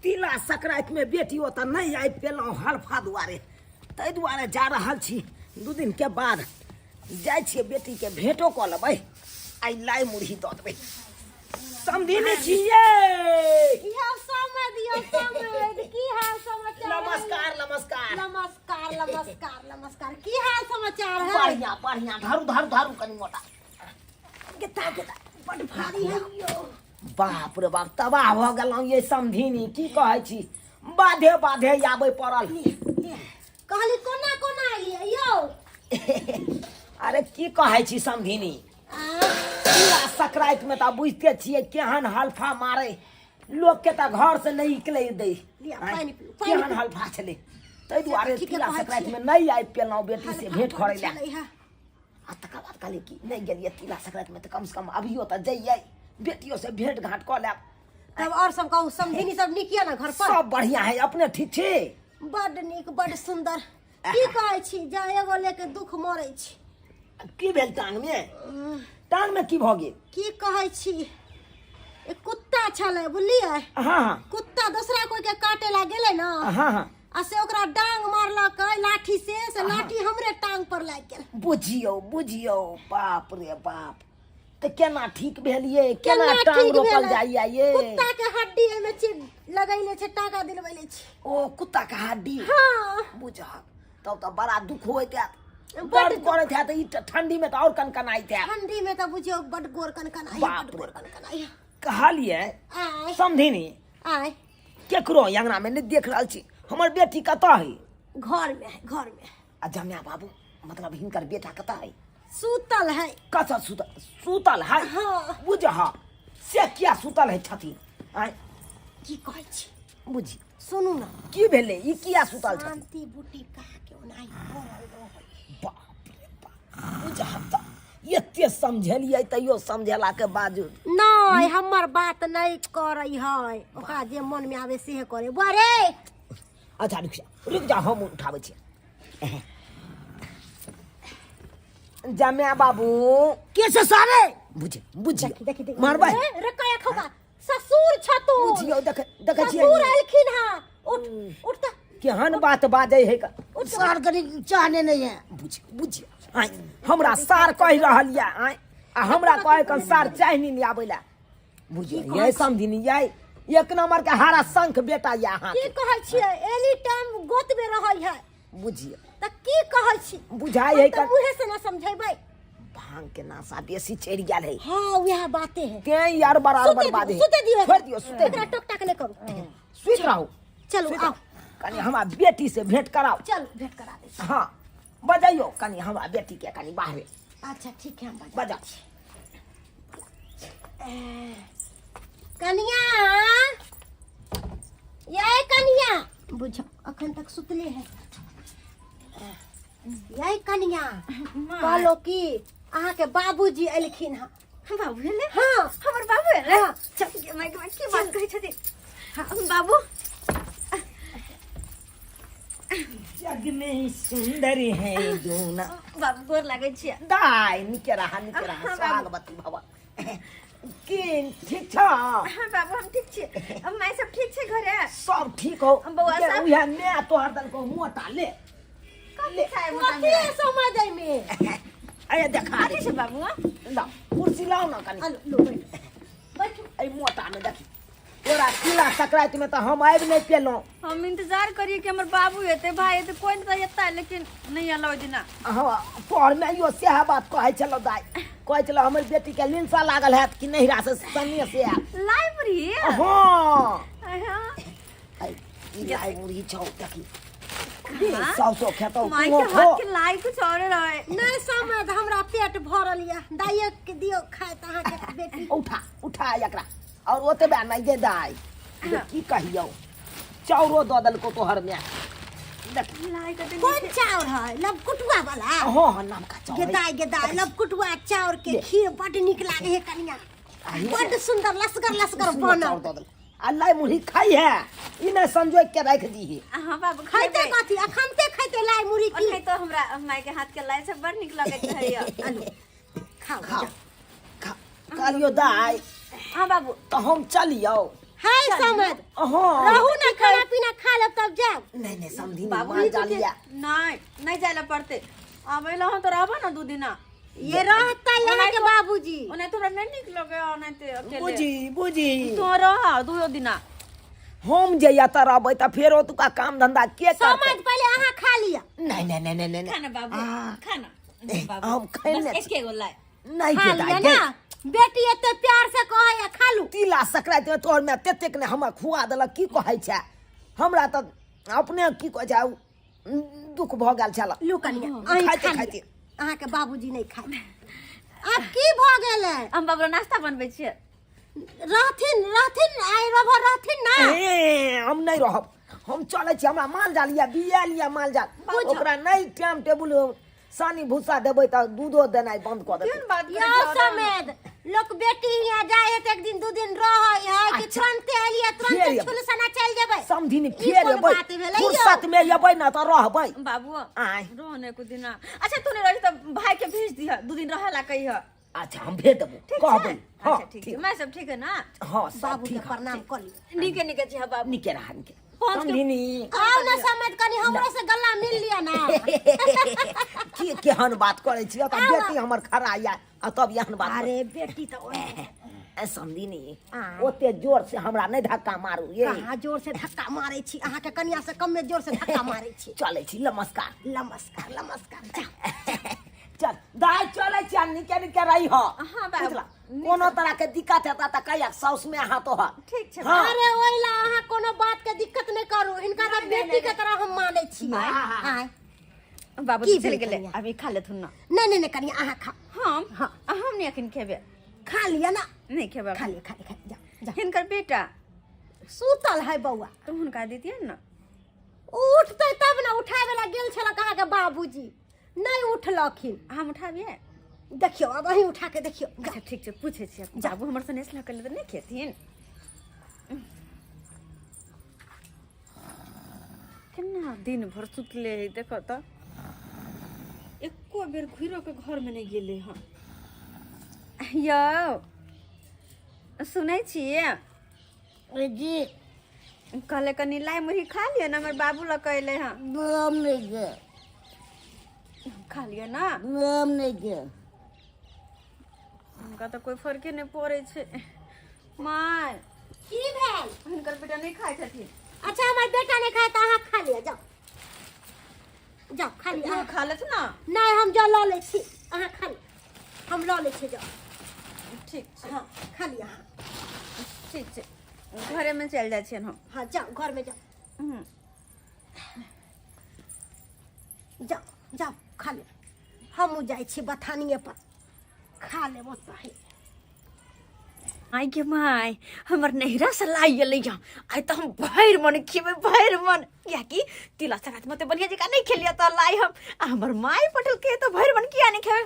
तिला संक्रांति में बेटी ओतऽ नहीं आबि पेलहुँ हल्फा दुआरे, ताहि दुआरे जा रहल छी। 2 दिन के बाद जाइ छियै बेटी के भेंटो कऽ लेबै, आइ लाइ मुरही दऽ देबै। समझिने छियै? इएह समय दियो समय, की हाल समाचार? नमस्कार नमस्कार नमस्कार नमस्कार नमस्कार, की हाल समाचार है? बढ़िया बढ़िया, धारू धारू धारू कनी मोटा गेता गेता बड़ भारी है यो। बाप रे बाप, तबाह भऽ गेलहुँ ये समधिनी, की कहै छी, बाधे बाधे आबै पड़ल। कहली कोना कोना एलियै यौ? अरे की कहै छी समधिनी, तिला संक्रांति में तऽ बुझते छियै केहन हल्फा मारे, लोग के तऽ घर से नहीं निकले दै, केहन हल्फा छलै। ताहि दुआरे तिला संक्रांति में नहीं आबि पेलहुँ बेटी से भेंट करै लए। आ तकर बाद कहलियै कि नहीं गेलियै तिला संक्रांति में, तऽ कम से कम अभियो तऽ जइयै, बेटियों से भेंट घाट कऽ लेब। तब और सब कहू, समधिनी सब नीक यऽ ना घर पर? सब बढ़िया है, अपने ठीक छी? बड नीक बड सुंदर। की कहै छी, जा एगो लेके दुख मरै छी। की भेल टांग में? टांग में की भऽ गेल? की कहै छी, एक कुत्ता छलै बुझलियै? हाँ हाँ कुत्ता दूसरा कोई के काटे ला गेलै ना, हाँ हाँ, आ से ओकरा डांग मारलक लाठी से लाठी हमरे टांग पर लाग गेल। बुझियो बुझियो, बाप रे बाप, तो केना ठीक भेलिए? केना केना टांग ठीक रोपल भेलै? जाइए ये? कुत्ता के हड्डी एमे लगैले छै, टाका दिलवैले छी। ओ कुत्ता के हड्डी? हाँ बुझा, तब तो बड़ा दुख होइत हैत, बड्ड दर्द करैत हैत। ई ठंडी में तो और कनकनाइत हैत। ठंडी में तो बुझियो बड गोर कनकनाई, बाप बड गोर कनकनाई। कहलिए आय समधिनी, आय केकरो अंगना में नहीं देख रहल छी, हमर बेटी कतऽ है? घर में है, घर में। आ जम्या बाबू, मतलब हिनकर बेटा कतऽ है? सूतल है। कतऽ सुतल है? हाँ। बुझा, से किया सुतल है छथिन? आय की कहै छी, बुझी, सुनू ना, की भेलै? ई किया सुतल छथिन? शांति बूटी कहा के ओनाई बोलल रहै। बाप रे बाप, बुझा तऽ एते समझलियै तैयो समझेला के बावजूद नहीं हमर बात नहीं करे है, ओकरा जे मन में आवे से करे। बारे अच्छा रुक जा, हम उठाबै छी। जम्या बाबू के से सारे बुझे बुझे देखी मारबै रे कया खौका ससुर छतु बुझियो, देखे छियै ससुर एलखिन हां। उठ उठ त केहन बात बाजै है। सार कनी चाहने नहीं है। बुझियो आय हमरा सार कहि रहल या, आय आ हमरा कहे कन सार चाहनी नहीं आबैला। बुझियो ये समझिनी, ये एक नंबर के हारा शंख बेटा या हां। की कहै छियै, एनी टाइम गोत में रहै है। बुझियो त की कहै छी, बुझाई है त उहे से ना समझैबै। भांग के नशा बेसी चढ़ गेल है। हां वह बातें है। ते यार बराबर बात है। सुते दियो, छोड़ दियो, सुते एकरा टोक टाक नहीं करू। सुत रहो। चलो आओ, कनी हमरा बेटी से भेंट कराओ। चल भेंट करा दे। हाँ बजाइयो कनी हमरा बेटी के, कनी बाहरे अच्छा ठीक है, हम बजा। कनिया ये कनिया, बुझो अखन तक सुतले है। ये कनिया कहलो कि अहाँ के बाबूजी एलखिन हां। बाबू हेले? हाँ हमर बाबू हेले? हाँ। चल माय गॉड, की बात कहै छथिन? हां बाबू, जग में सुंदर है जोना। बाबू गोर लागै छियै। दाई निके रहा स्वागवती भव। की ठीक छ? हां बाबू हम ठीक छियै। अब माय सब ठीक छै घरे? सब ठीक हो। बौआ सब? उहे ने तोहर दल को मोटा ले कथि खाए मोटा कथी में? समझै में? अरे देखा कथि छै बाबू? ला कुर्सी लाओ ना कनी। हेलो लो बैठ। ए मोटा में देखी, तोरा तिला संक्रांति में तो हम आबि नहीं पेलहुँ। हम इंतजार करिए कि हमर बाबू एते, भाई एते, कोई नहीं एता, लेकिन नहीं अलो दिना। हाँ तोहर में यो सेहा बात कहै छलो दाई, कहै छलो हमर बेटी के लिंसा लागल है कि नहीं रास सनिए से आ। लाइब्रेरी? हाँ हां ई लाइब्रेरी छौ देखी। हाँ? सौ खेतो माय के हाथ के लाई कुछ और रहे। नहीं समझ, हमरा पेट भरल या, दाइए के दियो खाए त अहाँ के बेटी। उठा एकरा और ओतबे नहीं दे दाई। की कहियो चाउरो दऽ देलको तोहर में देख। लाई के कौन चाउर है? लबकुटुआ वाला? हाँ नाम का चाउर है। गेदाई लबकुटुआ चाउर के खीर बड निक लागे है कनिया, बड सुंदर लसगर लसगर बनल। अल्लाह मुरही खाई है, ई ने संजोग के रख दी है। हां बाबू खाइते कथी अखनते खाइते लाई मुरी की? और तो हमरा माय के हाथ के लाई सब बड़ निक लगैत रहैया। खाओ खा कहलियो दाई। हां बाबू तो हम चलियो। हाय समझ हाँ रहू ना खाना पीना खा लो तब जाओ। नहीं समधी बाबू माल डालिया नहीं जाए ला पड़ते अब ला तो रहबा ना 2 दिना ये रहता यहाँ के बाबूजी ओने तोरा नहीं निकलोगे ओने ते अकेले बुझी तो रह 2 दिना हम जइया त रहबै त फेर ओतुका काम धंधा के समझ करतै पहले अहाँ खा लिया। नहीं खाना बाबू खाना बाबू हम खैले बस एके गो लाए नहीं खा के लिया दाई ना बेटी एते प्यार से कहे या खा लू। तिला संक्रांति में तोहर में तेतेक ने हमरा खुआ देलक की कहै छै हमरा त अपने की कहै छै दुख भ गेल छल लू कनिया अहीं खाइते खा खाइते लिया। अहाँ के बाबूजी नहीं खाए अब की भ गेल है? हम बाबू नाश्ता बनबै छियै रहथिन आइ रभर रहथिन ना। हम नहीं रहब हम चले छी हमरा माल जाल या बिया लिया माल जाल ओकरा नहीं टाइम टेबुल सानी भूसा देबै त दूधो देनाइ बंद क देबै केन बात या समेत लोग बेटी यहाँ जाए तो 1 दिन 2 दिन रह है कि तुरंत एलिए तुरंत छुलसना चल जेबै समझी ने ई फेर कोन एबै बात भेलै यौ? फुर्सत में एबै ना त रहबै बाबू आय रोने को दिना अच्छा तूने रही तो भाई के भेज दिया 2 दिन रहे ला कही है अच्छा हम भेज देबो कहबै हां अच्छा ठीक है मैं सब ठीक है ना हां सब बाबू के ठीक प्रणाम कर ली। निके छी बाबू निके रहा निके पहुंच के- समझी नी आओ ना समझ कनी हमरो से गला मिल लिया ना। की केहन बात करै छी त बेटी हमर खड़ा या आ तब यहन बात अरे बेटी तो ए समझी नी ओते जोर से हमरा नहीं धक्का मारू ये कहाँ जोर से धक्का मारे छी अहाँ के कन्या से कम में जोर से धक्का मारे छी। चले छी नमस्कार नमस्कार नमस्कार जा। चल दाई चले छी निके निके रही हो हां बाबू कोनो तरह के दिक्कत हेता त कहिया साउस में हाथ हो ठीक छै हाँ। अरे ओइला अहाँ कोनो बात के दिक्कत नहीं करू इनका तो बेटी के तरह हम माने छी। आय बाबू की चल भेल गेले कनिया? अभी खा लेथुन ना नहीं कन्या अहाँ खा हम नहीं अखन खेबे खा लिया ना नहीं खेबे खा लिया जा जा। हिनकर बेटा सुतल है बउआ तुम हुनका देतिए ना उठते तब ना उठाए वाला गेल छल कहाँ के बाबूजी नहीं उठलखिन। हम उठाबिए देखियो अब अहीं उठा के देखियो जा। अच्छा ठीक छै पूछे छी बाबू हमर से नेस्ला कर ले त नहीं खेथिन केना दिन भर सुतले है देखो तो एको बेर घुरो के घर में नहीं गेले हां यो सुनै छिए जी कहले कनी लाई मुरही खा लियो ना हमर बाबू ल कहले हां नाम नहीं गे खा लियो ना नाम नहीं गे उनका तो कोई फर्क नहीं पड़े छे माय की भेल? हुनकर बेटा नहीं खाए छथिन अच्छा हमार बेटा ने खाया तो अहाँ खा लिया जाओ जाओ खा लिया। यो खा लेत ना नहीं हम जा लो ले छी अहाँ खा ली हम लो ले छी जाओ। ठीक छै हाँ खा लिया हाँ ठीक छै घरे में चल जाय छियन हम हाँ जाओ घर में जाओ जाओ जाओ खा ले हम जाए छी बथानिए पर खा ले वो सही। आई के माय हमर नहिरा से लाई गेलै जा आई तो हम भैर मन खेबे भैर मन या कि तिला संक्रांति मते बढ़िया जका नहीं खेलिया तो लाई हम आ हमर माय पटल के तो भैर मन किया नहीं खेबे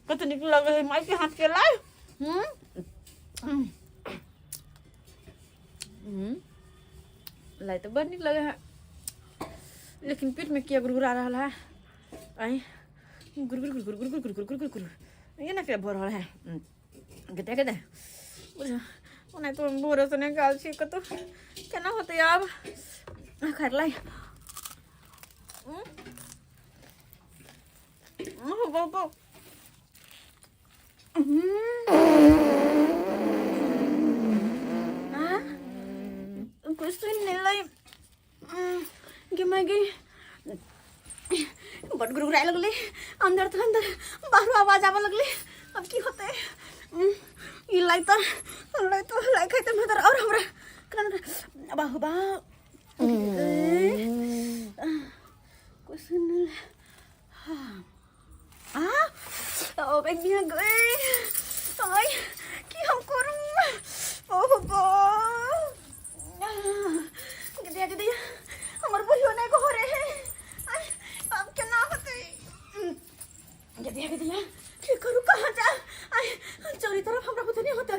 कत निक लगे है माई के हाथ के लाई लाई तो बड़ निक लगे है लेकिन पेट में क्या गुरगुरा रहा है आई गुरगुर गुरगुर गुरगुर गुरगुर गुरगुर गुरगुर ये ना क्या भर रहा है कहते उन्हें तो बोरे से निकाल छी कतो केना होते अब खैर लाई बाबा कुछ तो नहीं लाई कि मैं गई बड़ गुरगुराए लगले अंदर तो अंदर बाहर आवाज आवे लगले अब की होते ये लाई खाते मदर और हमरा कन बाहु बा कुछ नहीं ओ बेगिया गए ओए की हम करूं ओह बा गदिया हमर बुढ़ियो नहीं को रे है अब क्या ना होते गदिया की करूं कहां जा चोरी तरफ हमरा पता नहीं होते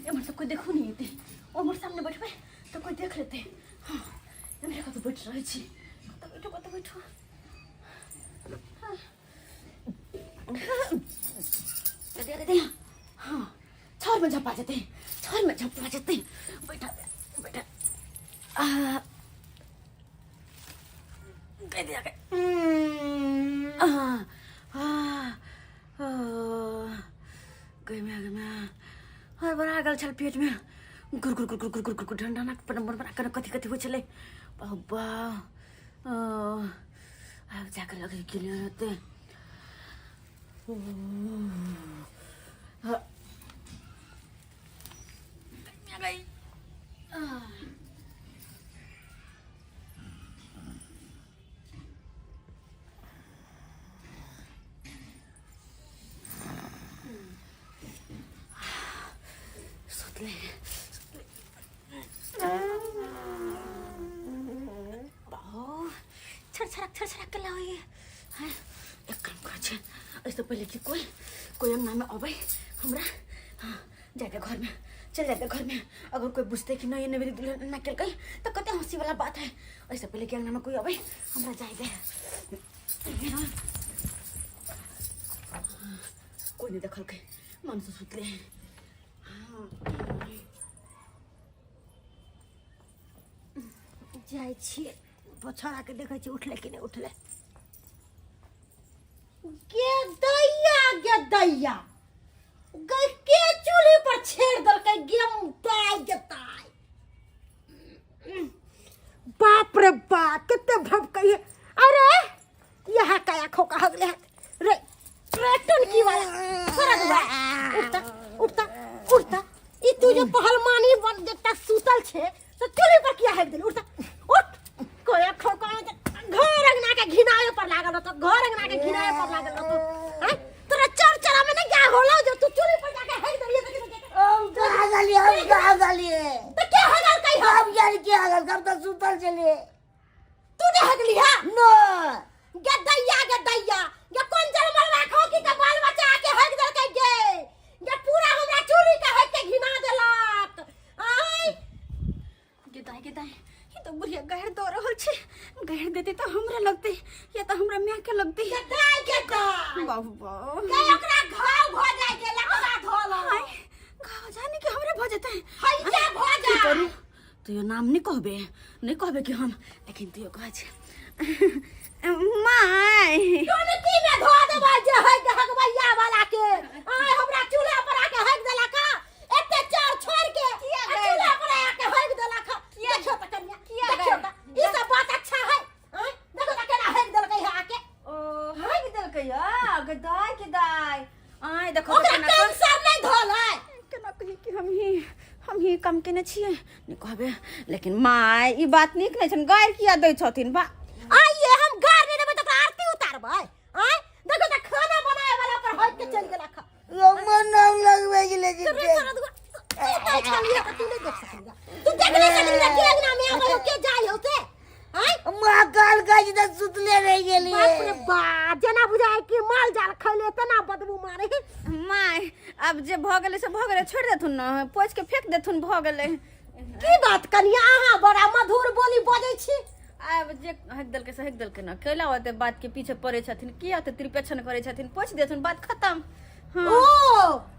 एमर तो कोई देखो नहीं थे ओमर सामने बैठबे तो कोई देख लेते हां एमरे कत बैठ रहै छी कत बैठो दे हाँ छोर में झपा जाते बैठा कह दिया गए में हर बड़ा गल छल पेट में गुर गुर गुर गुर गुर गुर गुर ठंडा ना बना कथी हो चले बाबा अब जाकर लगे क्लियर होते गई छरछरक के लाओ ये हैं एक काम कर छे ऐसे पहले कि कोई अंगना में अबे हमरा हां जाके घर में चल जाते घर में अगर कोई पूछते कि नहीं मेरी दुल्हन ना कल गई तो कते हंसी वाला बात है ऐसे पहले कि अंगना में कोई अबे हमरा जाए दे कोई नहीं देखल के मन से सुतले जाय छिए पछड़ा के देखे छी उठले कि नहीं उठले गे दैया गई के चूल्हे पर छेड़ दल के गेम ताई बाप रे बाप कितने भभकई अरे यहाँ काया खोका हगले रे ट्रेटन की वाला सरक बा उठता ई तू जो पहलवानी बन जता सूतल छे तो चूल्हे पर किया है दिल उठता उठ कोया खोका घर अंगना के घिनाए पर लागल तो घर अंगना के घिनाए पर लागल तो हैं तोरा चरचरा में नहीं क्या होला जो तू चूल्हे पर जाके है दरिया तो कहां गलिए तो क्या हगल कई हम यार क्या हगल कब तक सूतल चले तूने हगली है नो गदैया ये कौन जन्मल राखो की का बाल बच्चा आके हग दल के गे ये पूरा हमरा चूल्हे का हग के घिना देलक आई गदाई ये तो बुढ़िया गहर दो रहल छे गहर देते तो हमरा लगते या तो हमरा मैं के लगते गदाई बाबा के ओकरा घाव भ जाय के लकड़ा धोल घाव जाने के हमरे भ जते हैया भ जा तो यो नाम नहीं कहबे कि हम लेकिन तू कह छे माय तूने की में धो देबा जे है हगवैया वाला के आय हमरा चूल्हा पर आके हग देला का एते चार छोड़ के चूल्हा पर आके हग देला का देखो त कन्या देखो त ई सब बात अच्छा है देखो त केना हग देल के आके ओ हग देल के या गदाई आय देखो ओकरा कैंसर नहीं धोल है केना कहि कि हम ही काम केने छिए नहीं कहबे लेकिन माय ई बात नीक नै छन गायर किया दै छथिन बा आइए हम गार नहीं देबे तो आरती उतारबै आय देखो त खाना बनाए वाला पर हट के चल गेला खा मन नाम लगवे के लेकिन तू नहीं देख सकेगा तू देख नहीं सकेगा के अंगना में आगो के जाय होते आय मां काल काज त सुतले रह गेली बाप रे बा जना बुझाय कि माल जाल खैले तना बदबू मारे माय अब जे भ गेले से भ गेले छोड़ देथुन न पोछ के फेंक देथुन भ गेले की बात कनिया अहाँ बड़ा मधुर बोली बजै छी अब जे हक दल के न कैला होते बात के पीछे पड़े छथिन किया तो त्रिपेक्षण करे छथिन पोछ देथुन बात खत्म हां ओ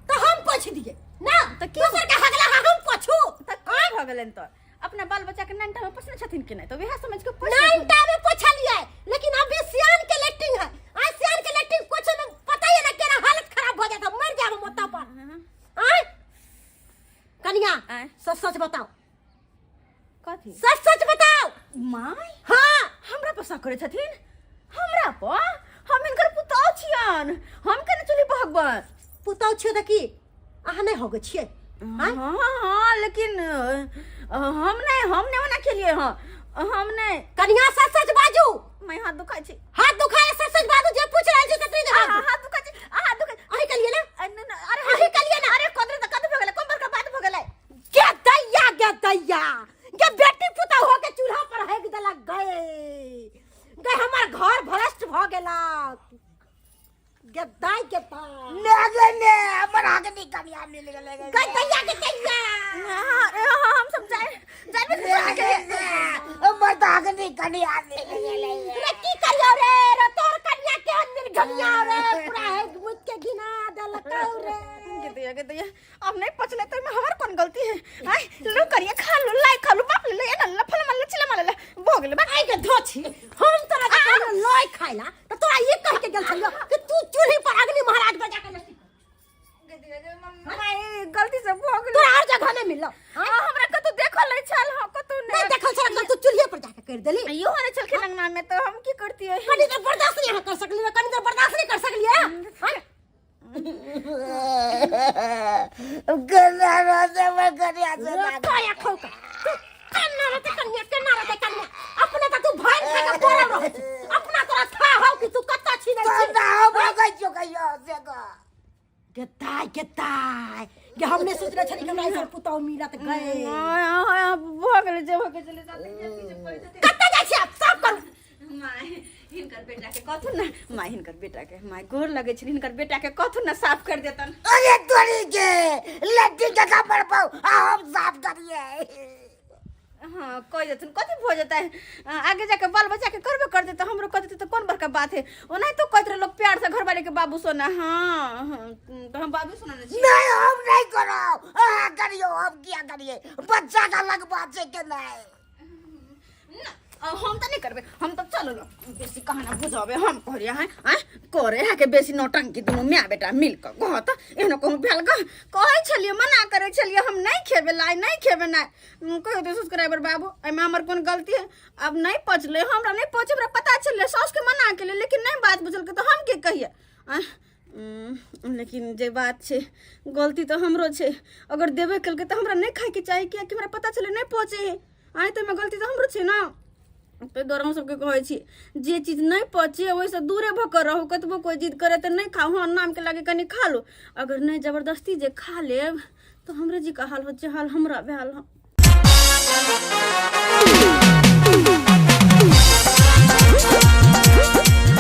तो हम पोछ दिए ना तो दोसर के हगला हम पोछू त का भ गेलन त अपना बाल बच्चा के नंटा में पोछने छथिन कि नहीं तो वह समझ के पोछ नंटा में पोछलिए लेकिन अभी सियान के लेटिंग है आज सियान के लेटिंग पोछे में पता ही ना केना हालत खराब हो जाता मर जाब मोता पर आय कनिया सच बताओ कथी सच बताओ माय हां हमरा पर शक करे छथिन हमरा पर हम इनकर पुतौ छियन हम केने चली भगवान पुतौ छियो त की अहाँ नहीं होगे छिए हां लेकिन हम ने ओना केलिए हां हम नहीं कनिया सच बाजू मैं हाथ दुखाई छी हाथ दुखाए सच बाजू जे पूछ रहल छी त तू जवाब हाथ दुखाई छी हाथ दुखाई अही कलिए ना अरे अही कलिए ना अरे कदर त कद भ गेले कोन बड़का बात भ गेले के दैया के बेटी पुता हो के चूल्हा पर हेग देलक गए हमर घर भ्रष्ट भ गेला गदाई के पास ने हमर आगे नहीं कनिया मिल गेले दैया के दैया हम सब जाए बता के नहीं कनिया दे रे की करियो रे तोर कन्या के अंदर घनिया रे पूरा है मुझ के गिना दलकाऊ रे के दिया अब नहीं पचले तो में हमार कौन गलती है आई लो करिए खा लो लाई खा लो बाप ले ना लफल मल्ले चिले मल्ले भोगले बा आई के धोछी हम तोरा के कहलो लोई खाइला तो तोरा ये कह के गेल छलियो कि तू चूल्ही पर अग्नि महाराज बजा के नहीं हमारी गलती से भोग तोरा हर जगह नहीं मिललो हमरा को तो देखो ले चल हो को तू नहीं देखल छल तू चूल्ही पर जाके कर देली यो हरे चल के लंगना में तो हम की करती है कनी तो बर्दाश्त नहीं कर सकली कनी तो बर्दाश्त नहीं कर सकली है गन्ना रोसे में कनिया से काया खोका कन्ना रे कन्या अपने तो तू भाई खा के बोरा रह अपना तोरा था हो कि तू कत्ता छी नहीं छी ना हो गई जो कहियो से का गेताय के हमने सोचले छनी हमरा ऐसा पुताव मिलत गए भोगले जे होके चले जाते के पीछे पड़ जाते कत्ता जा छी आप सब कर माय हिनकर बेटा के कथु ना माय हिनकर बेटा के माय गोर लगे छ हिनकर बेटा के कथु ना साफ कर देतन अरे तोरी के लड्डी के कपड़ पाऊ हम साफ करिए हाँ कोई जतन कथी हो जाता है आगे जाके बाल बच्चा के करबे कर दे तो हमरो कर देते तो कौन बड़का बात है ओ नहीं तो कहत रहे लोग प्यार से घर वाले के बाबू सोना हाँ तो हम बाबू सोना नहीं नहीं हम नहीं करो करियो हम क्या करिए बच्चा का अलग बात है के नहीं हम तो नहीं करबे हम तो चलो बेसी कहाना बुझावे हम कहरिया हैं करे है के बेसी नौटंकी दुनु मिया बेटा मिल के गहत एहनो कहूं भेल कहै छलिए मना करे छलिए हम नहीं खेबे लाई नहीं खेबे ना कह दे सब्सक्राइबर बाबू एमे हमर कोन गलती है अब नहीं पचले हमरा नहीं पचे हमरा पता चलले सास के मना केले लेकिन नहीं बात बुझल के तो हम के कहिए लेकिन जे बात छे गलती तो हमरो छे अगर देबे कल के तो हमरा नहीं खाए के चाहिए कि हमरा पता चले नहीं पहुंचे आए तो में गलती तो हमरो छे ना पे गरम सबके कहै छी जे चीज नहीं पचे वैसे दूरे भकर रहू कतबो कोई जिद करे तो नहीं खाओ हाँ नाम के लागे कनी खा लो अगर नहीं जबरदस्ती जे खा लेब तो हमरे जी का हाल हो हाल हमरा भेल